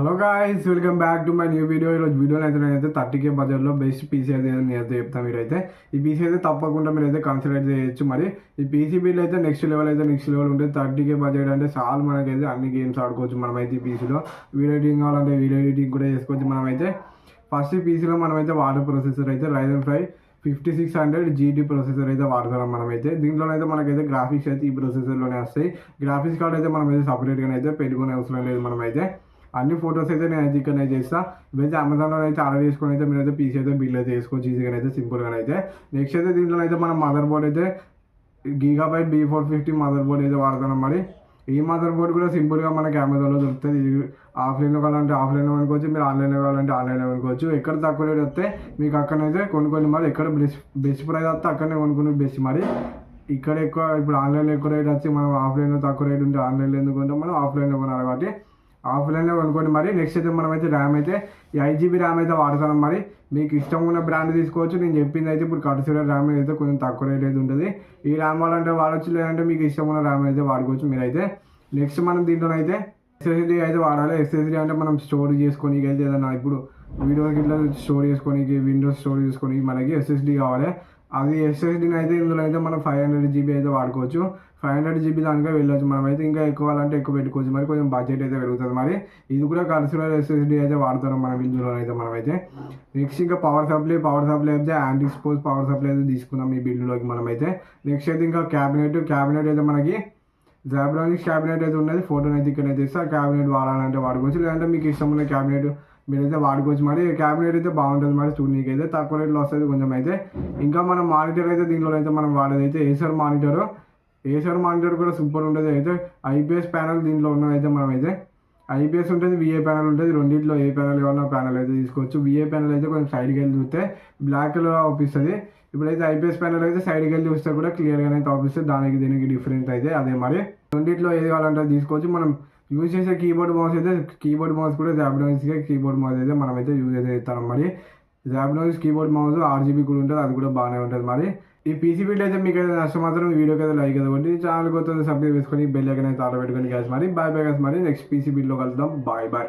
Hello guys, welcome back to my new video. ఈరోజు వీడియోలో అయితే నేనైతే 30K బడ్జెట్లో బెస్ట్ పీసీ అయితే నేనైతే చెప్తాను. మీరైతే ఈ పీసీ అయితే తప్పకుండా మీరైతే కన్సిడర్ చేయొచ్చు. మరి ఈ పీసీ బిల్ అయితే నెక్స్ట్ లెవెల్ ఉంటుంది. 30K బడ్జెట్ అంటే చాలా మనకైతే అన్ని గేమ్స్ ఆడుకోవచ్చు మనమైతే ఈ పీసీలో. వీడియో ఎడిటింగ్ కావాలంటే వీడియో ఎడిటింగ్ కూడా చేసుకోవచ్చు మనమైతే. ఫస్ట్ ఈ పీసీలో మనమైతే వాడే ప్రాసెసర్ అయితే Ryzen 5 5600 GT ప్రాసెసర్ అయితే వాడతాం మనమైతే. దీంట్లో అయితే మనకైతే గ్రాఫిక్స్ అయితే ఈ ప్రాసెసర్లోనే వస్తాయి. గ్రాఫిక్స్ కార్డ్ అయితే మనమైతే సపరేట్గా అయితే పెట్టుకునే అవసరం లేదు. మనమైతే అన్ని ఫొటోస్ అయితే నేను అయితే ఇక్కడ చేస్తా. ఇవైతే అమెజాన్లో అయితే ఆర్డర్ చేసుకుని అయితే మీరైతే పీసీ అయితే బిల్ అయితే వేసుకోవచ్చు ఈజీగా అయితే, సింపుల్గా అయితే. నెక్స్ట్ అయితే దీంట్లో అయితే మన మదర్ బోర్డ్ అయితే Gigabyte B450 మదర్ బోర్డ్ అయితే వాడుతున్నాం. మరి ఈ మదర్ బోర్డ్ కూడా సింపుల్గా మనకి అమెజాన్లో దొరుకుతుంది. ఇది ఆఫ్లైన్లో కావాలంటే ఆఫ్లైన్లో కొనుక్కోవచ్చు, మీరు ఆన్లైన్లో కావాలంటే ఆన్లైన్లో కొనుక్కోవచ్చు. ఎక్కడ తక్కువ రేట్ వస్తే మీకు అక్కడైతే కొనుక్కొని మరి ఎక్కడ బెస్ట్ ప్రైస్ వస్తే అక్కడనే కొనుక్కుని బెస్ట్. మరి ఇక్కడ ఎక్కువ ఇప్పుడు ఆన్లైన్లో ఎక్కువ రేట్ వచ్చి మనం ఆఫ్లైన్లో తక్కువ రేట్ ఉంటే ఆన్లైన్లో ఎందుకు కొంటాం, మనం ఆఫ్లైన్లో కొనాలి కాబట్టి ఆఫ్లైన్లో కొనుక్కోండి. మరి నెక్స్ట్ అయితే మనమైతే ర్యామ్ అయితే 8GB ర్యామ్ అయితే వాడుతున్నాం. మరి మీకు ఇష్టం ఉన్న బ్రాండ్ తీసుకోవచ్చు. నేను చెప్పింది అయితే ఇప్పుడు కన్సిడర్ ర్యామ్ అయితే కొంచెం తక్కువ రేట్ అయితే ఉంటుంది. ఈ ర్యామ్ వాడాలంటే వాడచ్చు, లేదంటే మీకు ఇష్టం ఉన్న ర్యామ్ అయితే వాడుకోవచ్చు మీరైతే. నెక్స్ట్ మనం దీంట్లో అయితే SSD అయితే వాడాలి. SSD అంటే మనం స్టోర్ చేసుకొని అయితే ఏదన్నా ఇప్పుడు వీడియోకి ఇట్లా స్టోర్ చేసుకొని విండోస్ స్టోర్ చేసుకొని మనకి SSD కావాలి. అది SSDని అయితే ఇందులో అయితే మనం 500GB అయితే వాడుకోవచ్చు. 500GB దానికే వెళ్ళొచ్చు. మనమైతే ఇంకా ఎక్కువ అంటే ఎక్కువ పెట్టుకోవచ్చు. మరి కొంచెం బడ్జెట్ అయితే పెరుగుతుంది. మరి ఇది కూడా కన్సిడర్ SSD అయితే వాడతాం మనం ఇందులో అయితే మనమైతే. నెక్స్ట్ ఇంకా పవర్ సప్లై అయితే యాంటీ స్పోర్ట్స్ పవర్ సప్లై అయితే తీసుకున్నాం ఈ బిల్డ్లోకి మనమైతే. నెక్స్ట్ అయితే ఇంకా క్యాబినెట్ అయితే మనకి జాబ్రానిక్స్ క్యాబినెట్ అయితే ఉన్నది. ఫోటోని అయితే ఇక్కడ అయితే ఇస్తే ఆ క్యాబినెట్ వాడాలంటే వాడుకోవచ్చు, లేదంటే మీకు ఇష్టం ఉన్న క్యాబినెట్ మీరైతే వాడుకోవచ్చు. మరి క్యాబినెట్ అయితే బాగుంటుంది. మరి చూడనీకి అయితే తక్కువ రేట్లో వస్తుంది కొంచెం అయితే. ఇంకా మనం మానిటర్ అయితే దీంట్లో అయితే మనం వాడేదైతే ఏసర్ మానిటర్ కూడా సూపర్ ఉంటుంది. అయితే IPS ప్యానల్ దీంట్లో ఉన్నదైతే మనమైతే IPS ఉంటుంది, VA ప్యానల్ ఉంటుంది. రెండింటిలో ఏ ప్యానల్ కావాలన్నా ప్యానల్ అయితే తీసుకోవచ్చు. VA ప్యానల్ అయితే కొంచెం సైడ్కి వెళ్ళి చూస్తే బ్లాక్ కలర్ అవుపిస్తుంది. ఇప్పుడైతే IPS ప్యానల్ అయితే సైడ్కి వెళ్ళి చూస్తే కూడా క్లియర్గానే అయితే అవుపిస్తుంది. దానికి దీనికి డిఫరెన్స్ అయితే అదే. మరి రెండింటిలో ఏది కావాలంటే తీసుకోవచ్చు. మనం యూజ్ చేసే కీబోర్డ్ మౌస్ కూడా జాబ్రానిక్స్గా కీబోర్డ్ మౌస్ అయితే మనమైతే యూజ్ అయితే చేస్తాం. మరి జాబ్రానిక్స్ కీబోర్డ్ మౌస్ 8GB కూడా ఉంటుంది, అది కూడా బాగానే ఉంటుంది. మరి ఈ పీసీ బిల్డ్ అయితే మీకు అయితే నష్టం మాత్రం ఈ వీడియోకి అయితే లైక్ అయితే ఛానల్ కొత్త సబ్స్క్రైబ్ చేసుకొని బెల్ ఐకాన్ అయితే ఆర్డర్ పెట్టుకొని గ్యాస్. మరి బాయ్. మరి నెక్స్ట్ పీసీ బిల్డ్లో కలుద్దాం. బాయ్.